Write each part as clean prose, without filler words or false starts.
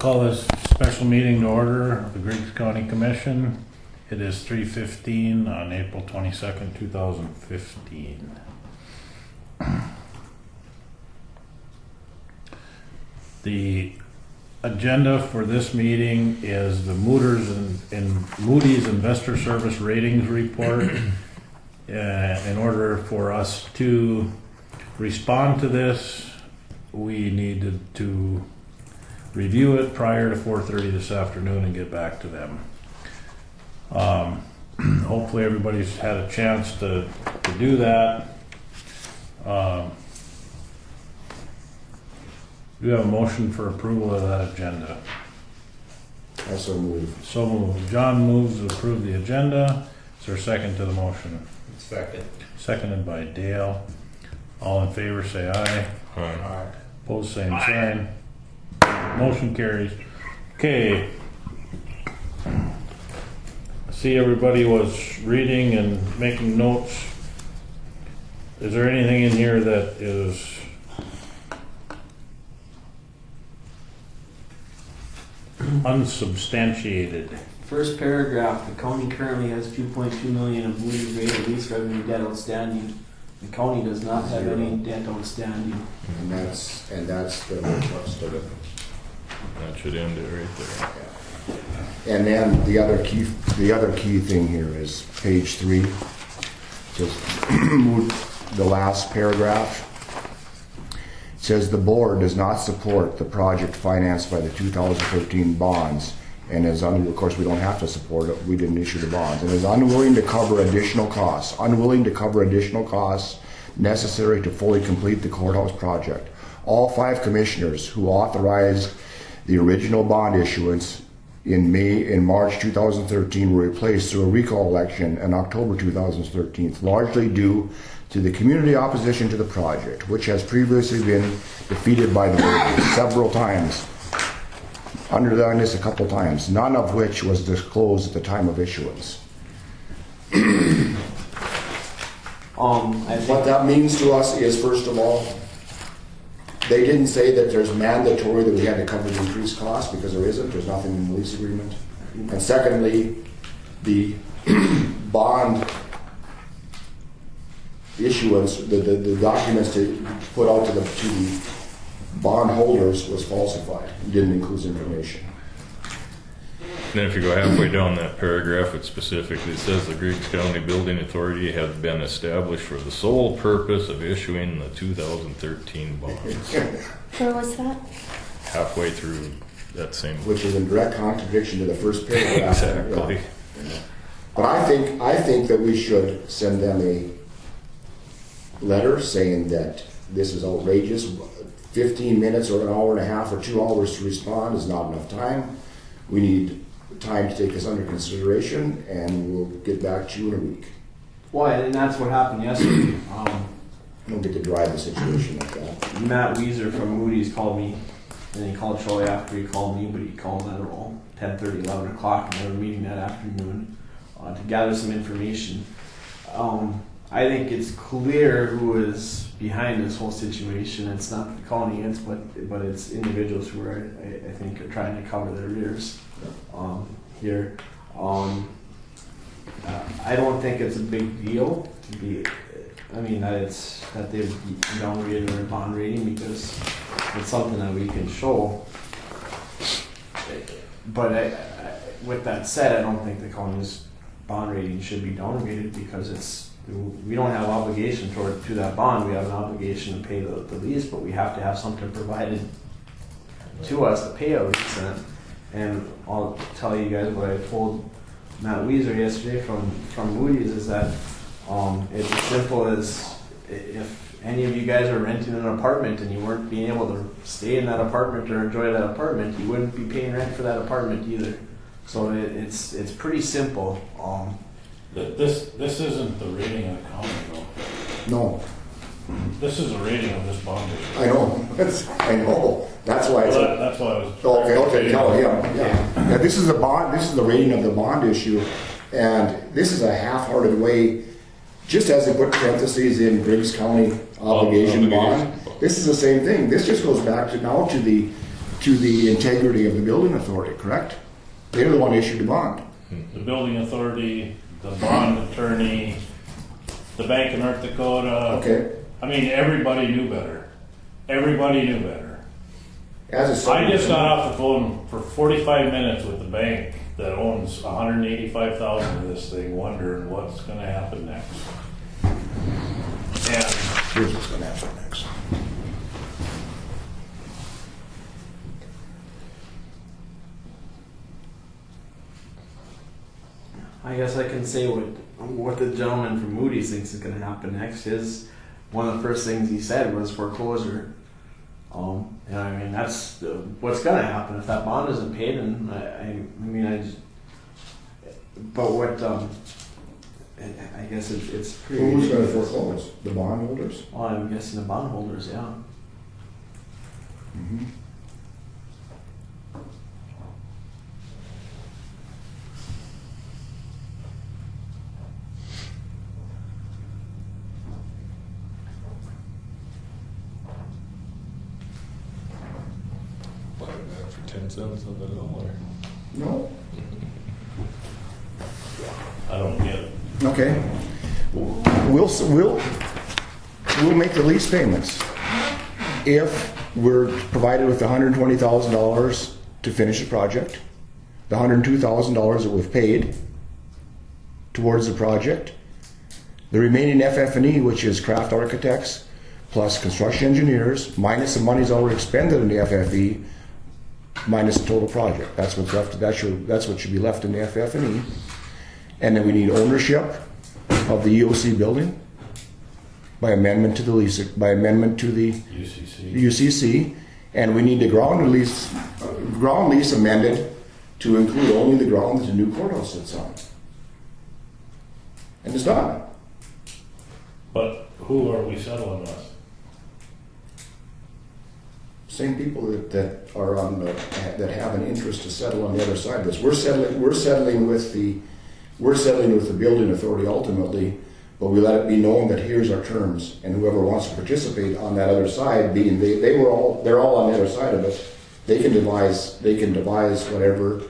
Call this special meeting to order of the Griggs County Commission. It is 3:15 on April 22nd, 2015. The agenda for this meeting is the Moody's Investor Service Ratings Report. In order for us to respond to this, we needed to review it prior to 4:30 this afternoon and get back to them. Hopefully everybody's had a chance to do that. Do you have a motion for approval of that agenda? I so move. So moved. John moves to approve the agenda. Is there a second to the motion? Second. Seconded by Dale. All in favor say aye. Aye. Opposed, same sign. Motion carries. Okay. I see everybody was reading and making notes. Is there anything in here that is unsubstantiated? First paragraph, the county currently has 2.2 million of Moody's rated lease revenue debt outstanding. The county does not have any debt outstanding. And that's the thrust of it. That should end it right there. Yeah. And then the other key thing here is page 3. Just the last paragraph. It says the board does not support the project financed by the 2013 bonds and is of course we don't have to support it, we didn't issue the bonds, and is unwilling to cover additional costs necessary to fully complete the courthouse project. All 5 commissioners who authorized the original bond issuance in March 2013 were replaced through a recall election in October 2013, largely due to the community opposition to the project, which has previously been defeated by the board several times. Underline this a couple times, none of which was disclosed at the time of issuance. What that means to us is, first of all, they didn't say that there's mandatory that we had to cover the increased cost, because there isn't. There's nothing in the lease agreement. And secondly, the bond issuance, the documents to put out to the bond holders was falsified. It didn't include information. Then if you go halfway down that paragraph, it specifically says the Griggs County Building Authority has been established for the sole purpose of issuing the 2013 bonds. Where was that? Halfway through that same. Which is in direct contradiction to the first paragraph. Exactly. Yeah. But I think that we should send them a letter saying that this is outrageous. 15 minutes or an hour and a half or 2 hours to respond is not enough time. We need time to take this under consideration, and we'll get back to you in a week. Well, and that's what happened yesterday. I don't get to drive the situation like that. Matt Weiser from Moody's called me, and he called Troy after he called me, but he called at around 10:30, 11 o'clock, and they were meeting that afternoon to gather some information. I think it's clear who is behind this whole situation. It's not the county, but it's individuals who are, I think, are trying to cover their rears here. I don't think it's a big deal to be. I mean, that they've downgraded their bond rating, because it's something that we can show. But with that said, I don't think the county's bond rating should be downgraded, because we don't have obligation to that bond. We have an obligation to pay the lease, but we have to have something provided to us to pay a lease. And I'll tell you guys what I told Matt Weiser yesterday from Moody's is that it's as simple as, if any of you guys are renting an apartment and you weren't being able to stay in that apartment or enjoy that apartment, you wouldn't be paying rent for that apartment either. So it's pretty simple. This isn't the rating of the county, though. No. This is a rating of this bond issue. I know. I know. That's why it's. That's why I was. Okay. Tell him. Yeah. This is the bond. This is the rating of the bond issue, and this is a half-hearted way. Just as they put parentheses in Griggs County obligation bond, this is the same thing. This just goes back to now to to the integrity of the building authority, correct? They're the one who issued the bond. The building authority, the bond attorney, the Bank of North Dakota. Okay. I mean, everybody knew better. Everybody knew better. As a I just got off the phone for 45 minutes with the bank that owns 185,000 of this thing, wondering what's going to happen next. And Here's what's going to happen next. I guess I can say what the gentleman from Moody's thinks is going to happen next is one of the first things he said was foreclosure. And I mean that's what's going to happen if that bond isn't paid. And but what I guess it's pretty. Who's going to foreclose? The bondholders? Well, I'm guessing the bondholders, yeah. Mm-hmm. Buy that for 10 cents on the dollar. No. I don't get it. Okay. We'll make the lease payments if we're provided with $120,000 to finish the project, the $102,000 that we've paid towards the project, the remaining FF&E, which is craft architects plus construction engineers, minus the money's already expended in the FFE, minus the total project. That's what's left. That's what should be left in the FF&E. And then we need ownership of the EOC building by amendment to the lease, by amendment to the UCC, and we need the ground lease amended to include only the ground that the new courthouse sits on. And it's done. But who are we settling with? Same people that are on that have an interest to settle on the other side of this. We're settling with the building authority ultimately, but we let it be known that here's our terms, and whoever wants to participate on that other side, being they're all on the other side of it, they can devise whatever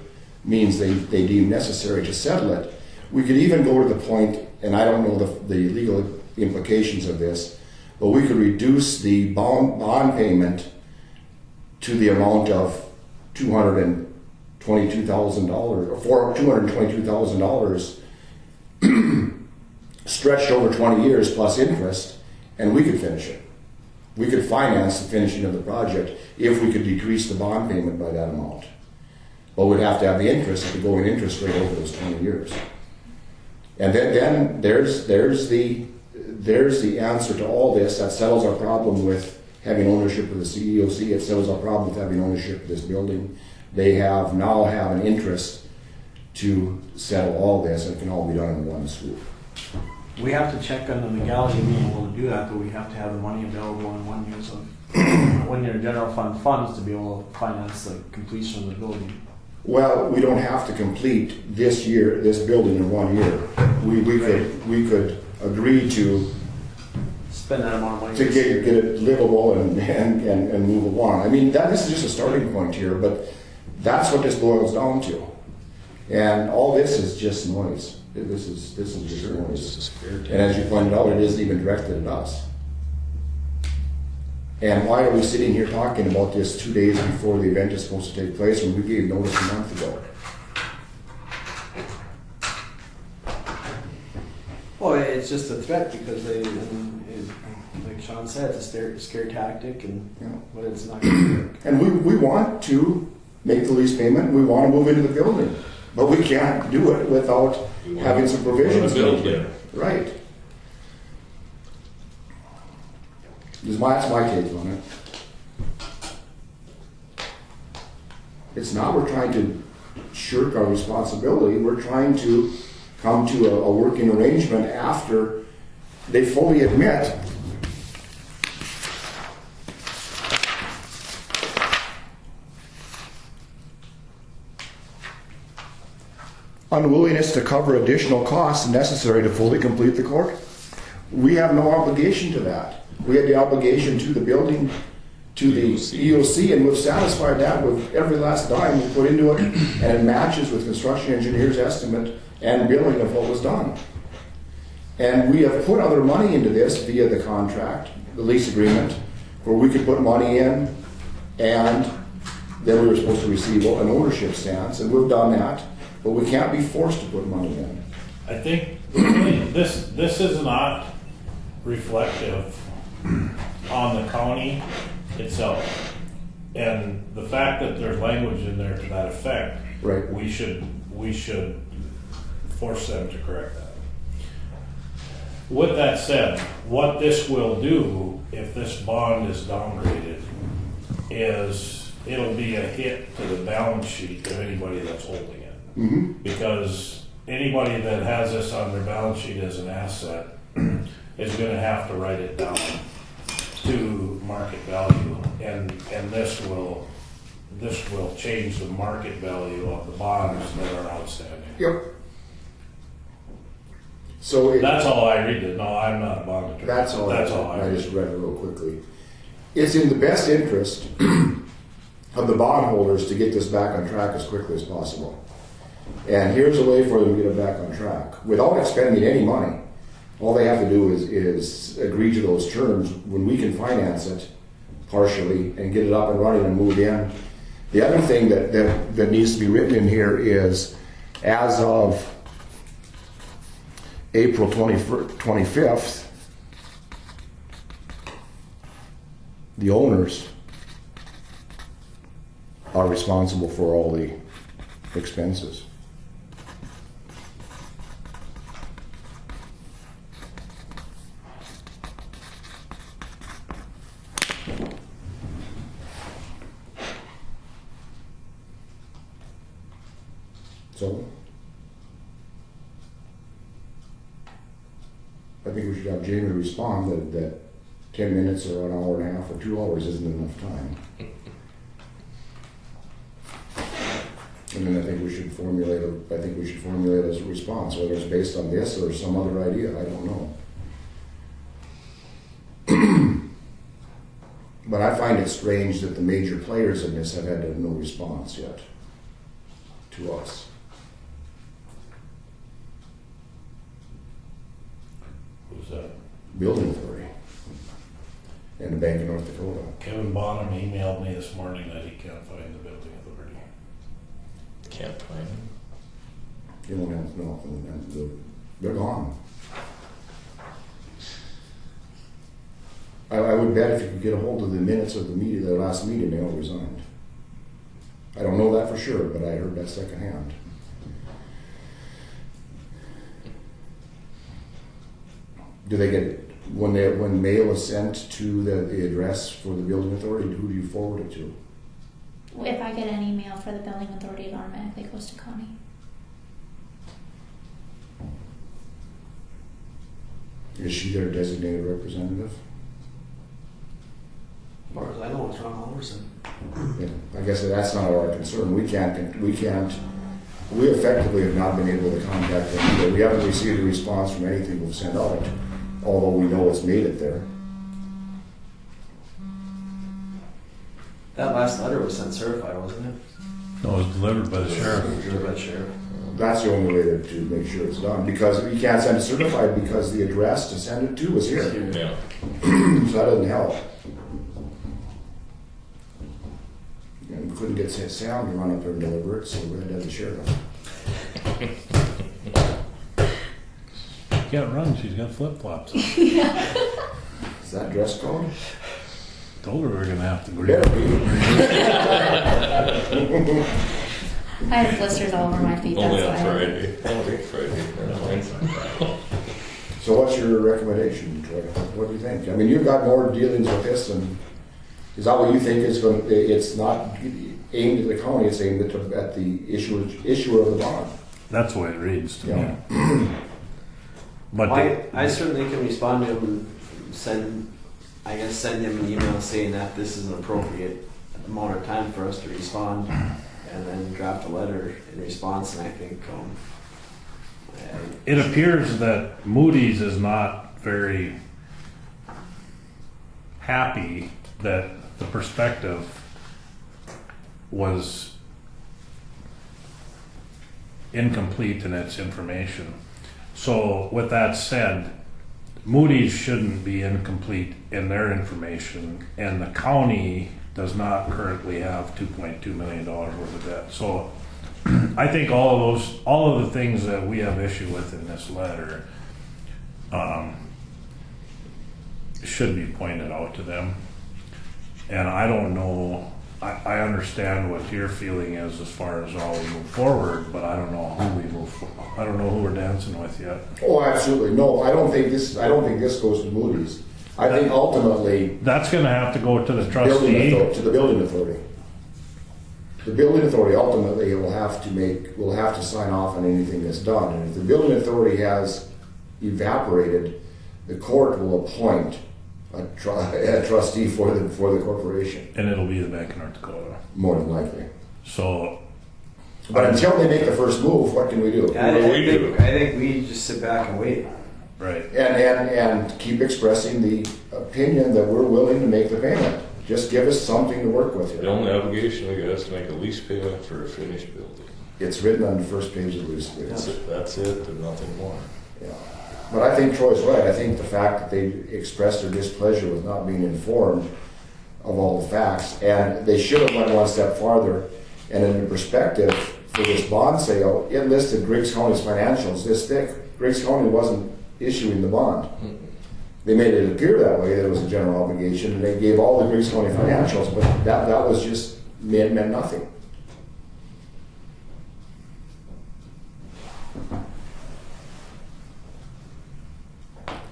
means they deem necessary to settle it. We could even go to the point, and I don't know the legal implications of this, but we could reduce the bond payment to the amount of $222,000 or $222,000 stretched over 20 years plus interest, and we could finish it. We could finance the finishing of the project if we could decrease the bond payment by that amount. But we'd have to have the interest at the going interest rate over those 20 years. And then there's the answer to all this. That settles our problem with having ownership of the CEOC. It settles our problem with having ownership of this building. They now have an interest to settle all this, and it can all be done in one swoop. We have to check on the legality of being able to do that, but we have to have the money available in 1 year of 1 year general fund funds to be able to finance the completion of the building. Well, we don't have to complete this building in 1 year. We could agree to Spend that amount of money get it livable and move along. I mean, this is just a starting point here, but that's what this boils down to. And all this is just noise. This is just noise. And as you pointed out, it isn't even directed at us. And why are we sitting here talking about this 2 days before the event is supposed to take place when we gave notice a month ago? Well, it's just a threat because like Sean said, it's a scare tactic, but it's not going to work. And we want to make the lease payment. We want to move into the building, but we can't do it without having some provisions built in. Right. That's my take on it. It's not we're trying to shirk our responsibility. We're trying to come to a working arrangement after they fully admit unwillingness to cover additional costs necessary to fully complete the court. We have no obligation to that. We had the obligation to the building to the EOC, and we've satisfied that with every last dime we put into it, and it matches with construction engineer's estimate and billing of what was done. And we have put other money into this via the contract, the lease agreement, where we could put money in, and then we were supposed to receive an ownership stance, and we've done that, but we can't be forced to put money in. I think this is not reflective on the county itself. And the fact that there's language in there to that effect, Right. we should force them to correct that. With that said, what this will do, if this bond is downgraded, is it'll be a hit to the balance sheet of anybody that's holding it. Mm-hmm. Because anybody that has this on their balance sheet as an asset is gonna have to write it down to market value, and this will change the market value of the bonds that are outstanding. Yep. So That's all I read it. No, I'm not a bond attorney. That's all. I I read. just read it real quickly. It's in the best interest of the bondholders to get this back on track as quickly as possible. And here's a way for them to get it back on track without expending any money. All they have to do is agree to those terms when we can finance it partially and get it up and running and move in. The other thing that needs to be written in here is, as of April 25th, the owners are responsible for all the expenses. So, I think we should have Jamie respond that 10 minutes or an hour and a half or 2 hours isn't enough time. And then I think we should formulate a response, whether it's based on this or some other idea, I don't know. But I find it strange that the major players in this have had no response yet to us. Who's that? Building authority and the Bank of North Dakota. Kevin Bonham emailed me this morning that he can't find the building authority. Can't find him. You don't have no, they're gone. I would bet if you could get a hold of the minutes of the meeting, the last meeting, they all resigned. I don't know that for sure, but I heard that secondhand. Do they get when mail is sent to the address for the building authority? Who do you forward it to? If I get an email for the building authority, it automatically goes to Connie. Is she their designated representative? As far as I know, it's Ron Halverson. Yeah, I guess that's not our concern. We effectively have not been able to contact them either. We haven't received a response from anything we've sent out, although we know it's made it there. That last letter was sent certified, wasn't it? No, it was delivered by the sheriff. Delivered by the sheriff. That's the only way to make sure it's done, because you can't send it certified because the address to send it to was here. Yeah. So that doesn't help. And we couldn't get Sam to run up there and deliver it, so we had to have the sheriff. She can't run, she's got flip-flops. Is that dress code? Told her we were gonna have to go. Better be. I have blisters all over my feet. Only on that's why. Friday. Only Friday. Never mind. So what's your recommendation, Troy? What do you think? I mean, you've got more dealings with this, and is that what you think is going? It's not aimed at the county; it's aimed at the issuer of the bond. That's the way it reads to Yeah. me. But I certainly can respond to him and send him an email saying that this is an appropriate amount of time for us to respond, and then draft a letter in response. And I think it appears that Moody's is not very happy that the perspective was incomplete in its information. So with that said, Moody's shouldn't be incomplete in their information, and the county does not currently have $2.2 million worth of debt. So I think all of the things that we have issue with in this letter should be pointed out to them. And I don't know, I understand what your feeling is as far as how we move forward, but I don't know who we move forward. I don't know who we're dancing with yet. Oh, absolutely. No, I don't think this goes to Moody's. I think ultimately That's gonna have to go to the to trustee. the building authority. The building authority ultimately will have to sign off on anything that's done. And if the building authority has evaporated, the court will appoint a trustee for the corporation, And it'll be the Bank of North Dakota. more than likely. So, But until they make the first move, what can we do? Yeah, What do we do? I think we just sit back and wait. right. And keep expressing the opinion that we're willing to make the payment. Just give us something to work with The here. only obligation we got is to make a lease payment for a finished building. It's written on the first page of the lease agreement. That's it, and nothing more. Yeah. But I think Troy's right. I think the fact that they expressed their displeasure with not being informed of all the facts, and they should have went one step farther. And in the perspective for this bond sale, it listed Griggs County's financials this thick. Griggs County wasn't issuing the bond. They made it appear that way, that it was a general obligation, and they gave all the Griggs County financials, but that was just meant nothing.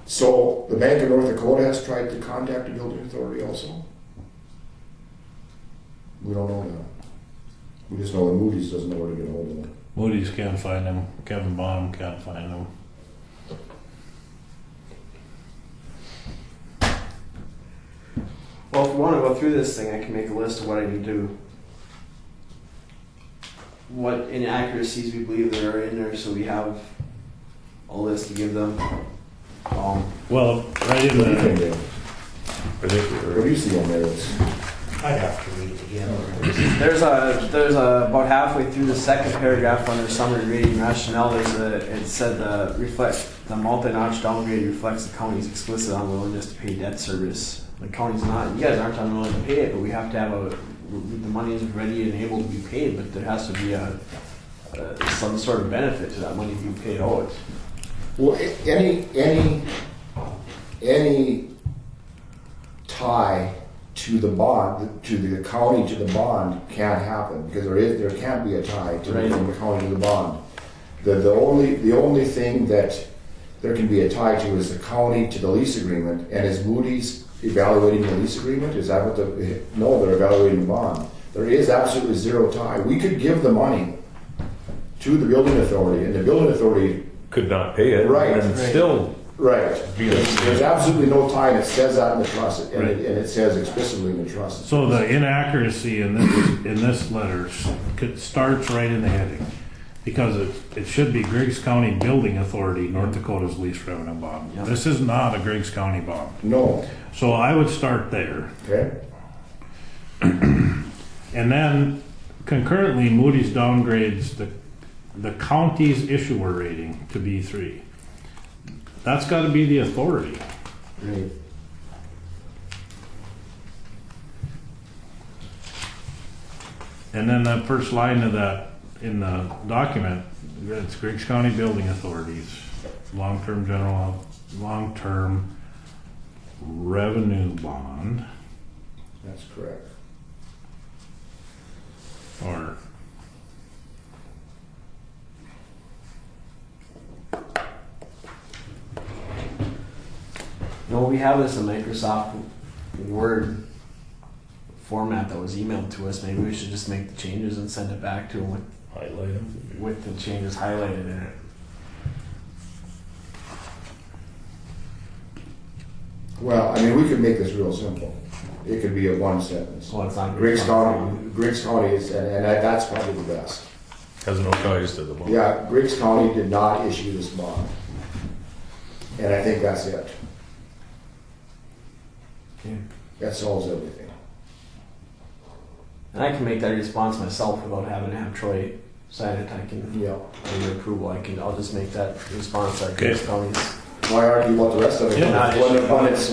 So the Bank of North Dakota has tried to contact the building authority also? We don't know that. We just know that Moody's doesn't know where to get hold of them. Moody's can't find him. Kevin Bonham can't find him. Well, if we want to go through this thing, I can make a list of what I need to, what inaccuracies we believe there are in there, so we have a list to give them. Well, right in What do you think, the, Dave? I think we're What do you see on there? I'd have to read it again. There's a about halfway through the second paragraph under summary rating rationale. It said the multi-notch downgrade reflects the county's explicit unwillingness to pay debt service. The county's not. You guys aren't unwilling to pay it, but we have to have the money is ready and able to be paid. But there has to be some sort of benefit to that money being paid out. Well, any tie to the bond, to the county to the bond can't happen, because there can't be a tie to Right. from the county to the bond. The only thing that there can be a tie to is the county to the lease agreement. And is Moody's evaluating the lease agreement? Is that what no, they're evaluating the bond. There is absolutely zero tie. We could give the money to the building authority, and the building authority, could not pay it. Right. And still right. be There's absolutely no tie, and it says that in the trust, and, Right. it says explicitly in the trust. so the inaccuracy in this letter starts right in the heading. Because it should be Griggs County Building Authority, North Dakota's lease revenue bond. Yep. This is not a Griggs County bond. No. So I would start there. Okay. And then concurrently, Moody's downgrades the county's issuer rating to B3. That's got to be the authority. Right. And then the first line of that in the document, it's Griggs County Building Authorities, long-term revenue bond, That's correct. or No, we have this in Microsoft Word format that was emailed to us. Maybe we should just make the changes and send it back to them highlight them. with the changes highlighted in it. Well, I mean, we could make this real simple. It could be a one sentence. Well, it's not Griggs County is, and that's probably the best. Has no ties to the bond. Yeah, Griggs County did not issue this bond. And I think that's it. Okay. That solves everything. And I can make that response myself without having to have Troy sign it. I can, Yeah. under approval, I'll just make that response that Okay. Griggs County's. Why argue about the rest of it? Yeah.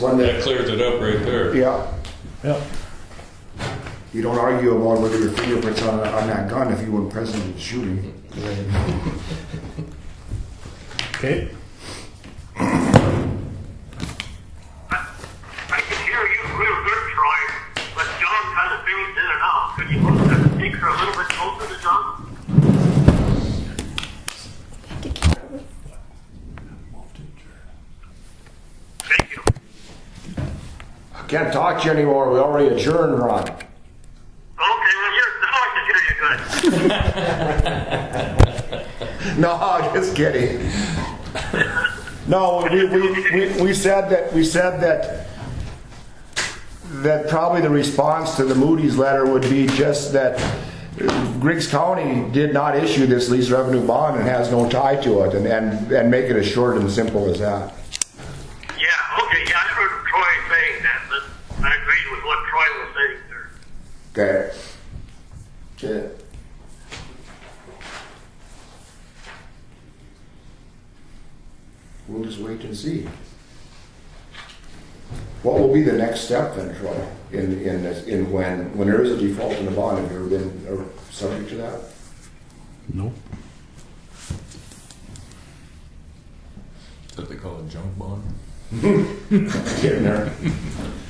When That clears it up right there. yeah, Yeah. you don't argue about whether your fingerprints on that gun if you weren't present at the shooting. Okay. I can hear you real good, Troy, but John kind of fades in and out. Could you move the speaker a little bit closer to John? Thank you. I can't talk to you anymore. We already adjourned, Ron. Okay, well, now I can hear you good. No, just kidding. No, we said that probably the response to the Moody's letter would be just that Griggs County did not issue this lease revenue bond and has no tie to it, and make it as short and simple as that. Yeah, okay, yeah, I heard Troy saying that, but I agreed with what Troy was saying, sir. Okay. Okay. We'll just wait and see. What will be the next step then, Troy? In when there is a default in the bond, have you ever been subject to that? Nope. What they call a junk bond. Getting there.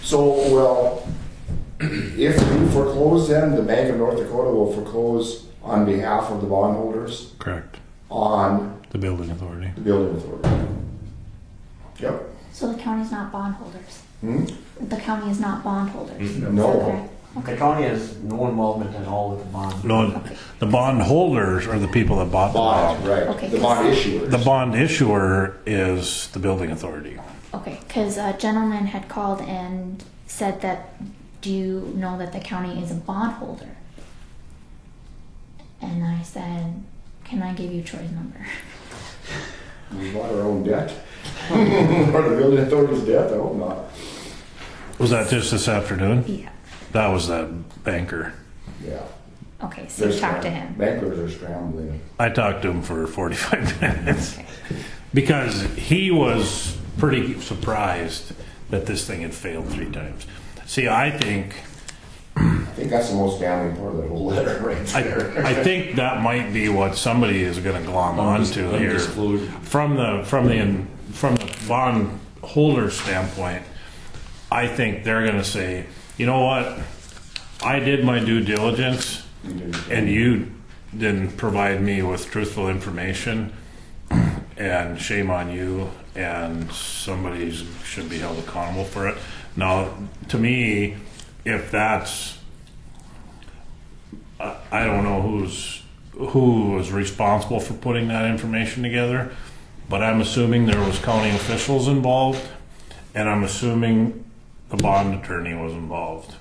So, well, if you foreclose, then the Bank of North Dakota will foreclose on behalf of the bondholders Correct. on The building authority. the building authority. Yep. So the county's not bondholders. Hmm? The county is not bondholders. Is that No. correct? The county has no involvement at all with the bond. No, the bond holders are the people that bought the Bond, bond. right. Okay, The bond issuers. The bond issuer is the building authority. Okay, because a gentleman had called and said that, do you know that the county is a bondholder? And I said, can I give you Troy's number? We bought our own debt. Or the building authority's debt? I hope not. Was that just this afternoon? Yeah. That was that banker. Yeah. Okay, so you talked to him. Bankers are scrambling. I talked to him for 45 minutes Okay. because he was pretty surprised that this thing had failed 3 times. See, I think I think that's the most damning part of the whole letter right there. I think that might be what somebody is going to glom onto here Undisclosed. from the bond holder standpoint. I think they're going to say, you know what, I did my due diligence, and you didn't provide me with truthful information, and shame on you, and somebody should be held accountable for it. Now, to me, if that's, I don't know who was responsible for putting that information together, but I'm assuming there was county officials involved, and I'm assuming the bond attorney was involved.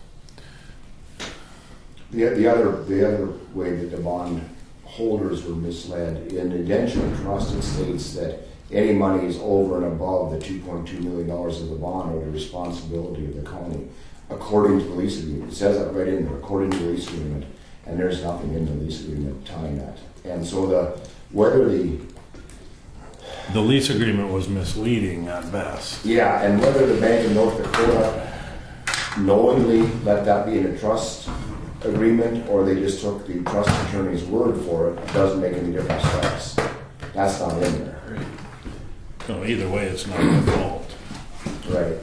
The other way that the bond holders were misled, in the indenture of trust, it states that any monies over and above the $2.2 million of the bond are the responsibility of the county, according to the lease agreement. It says that right in there, according to the lease agreement, and there's nothing in the lease agreement tying that. And so whether the The lease agreement was misleading at best. Yeah, and whether the Bank of North Dakota knowingly let that be in a trust agreement, or they just took the trust attorney's word for it, doesn't make any difference to us. That's not in there. So either way, it's not their fault. Right.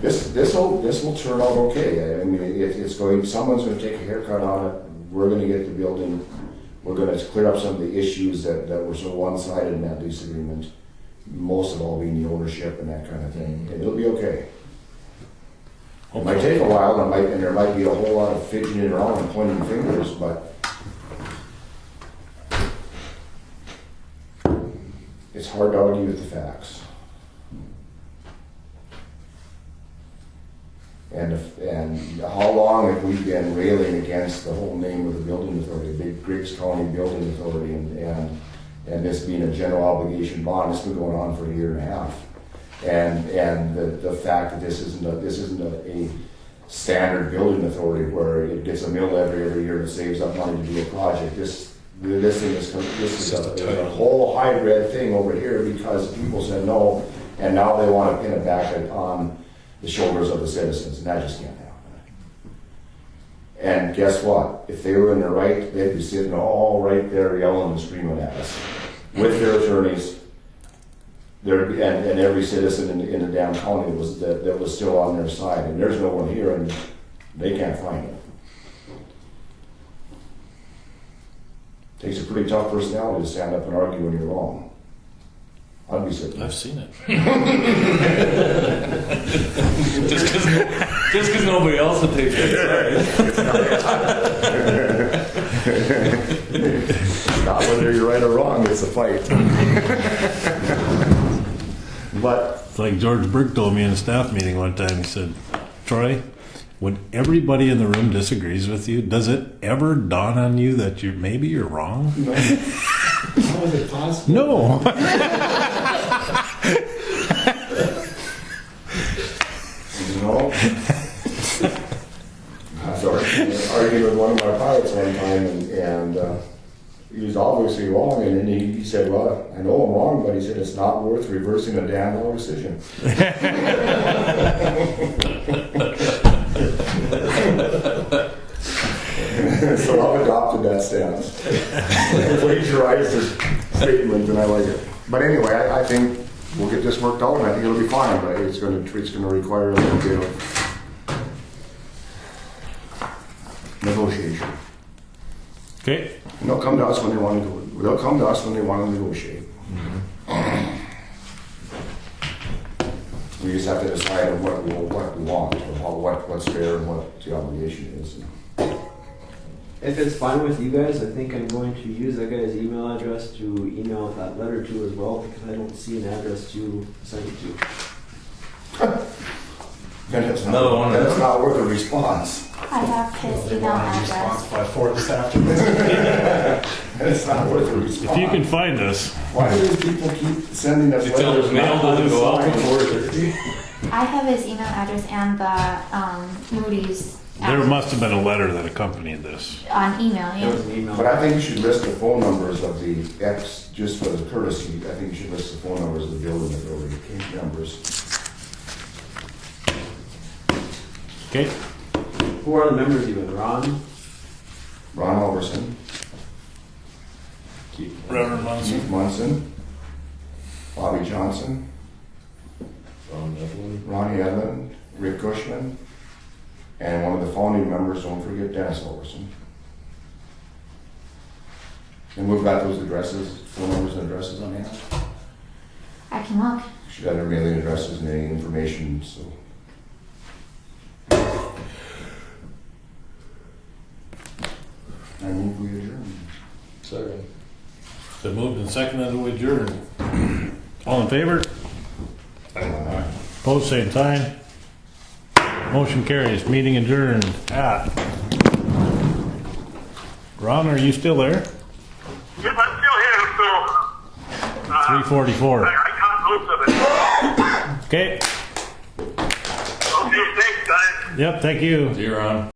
This will turn out okay. I mean, if it's going, someone's going to take a haircut on it. We're going to get the building. We're going to clear up some of the issues that were so one-sided in that lease agreement. Most of all being the ownership and that kind of thing. And it'll be okay. It might take a while, and there might be a whole lot of fidgeting around and pointing fingers, but it's hard to argue with the facts. And how long have we been railing against the whole name of the building authority, the big Griggs County Building Authority, and this being a general obligation bond? It's been going on for 1.5 years. And the fact that this isn't standard building authority where it gets a mill every year and saves up money to do a project. This thing is a whole hybrid thing over here because people said no, and now they want to pin it back on the shoulders of the citizens, and that just can't happen. And guess what? If they were in the right, they'd be sitting all right there yelling and screaming at us with their attorneys. And every citizen in the damn county that was still on their side, and there's no one here, and they can't find it. Takes a pretty tough personality to stand up and argue when you're wrong. I'd be sitting there. I've seen it. just because nobody else will take it. Not whether you're right or wrong, it's a fight. But It's like George Brick told me in a staff meeting one time. He said, Troy, when everybody in the room disagrees with you, does it ever dawn on you that maybe you're wrong? How is it possible? No. no. I was arguing with one of my pilots one time, and he was obviously wrong, and then he said, well, I know I'm wrong, but he said, it's not worth reversing a damn wrong decision. So I've adopted that stance. Plagiarized statement, and I like it. But anyway, I think we'll get this worked out, and I think it'll be fine, but it's going to require a little bit of negotiation. Okay. And they'll come to us when they want to go. They'll come to us when they want to negotiate. We just have to decide on what we want, or what's fair, and what the obligation is. If it's fine with you guys, I think I'm going to use that guy's email address to email that letter to as well, because I don't see an address to send it to. Then it's Another one. Then it's not worth a response. I have his They email want a response address. by 4 this afternoon. And it's not worth a response. If you can find us, Why do these people keep sending us You tell letters? us mail doesn't go out unsigned? I have his email address and the Moody's there must have been a letter that accompanied this. on email. There was Yeah. an email. But I think you should list the phone numbers of the ex, just for the courtesy. I think you should list the phone numbers of the building authority numbers. Okay. Who are the members even? Ron? Ron Alverson, Reverend Munson. Keith Munson, Bobby Johnson, Ronnie Edlund, Rick Cushman, and one of the founding members, don't forget Dennis Alverson. And we've got those addresses, phone numbers and addresses on hand. I can look. Should have their mailing addresses and any information, so. I move we adjourn. Second. So moved and seconded to adjourn. All in favor? Opposed, same sign. Motion carries. Meeting adjourned at. Ron, are you still there? Yes, I'm still here, so. 3:44. I got most of it. Okay. Okay, thanks, guys. Yep, thank you. You're on.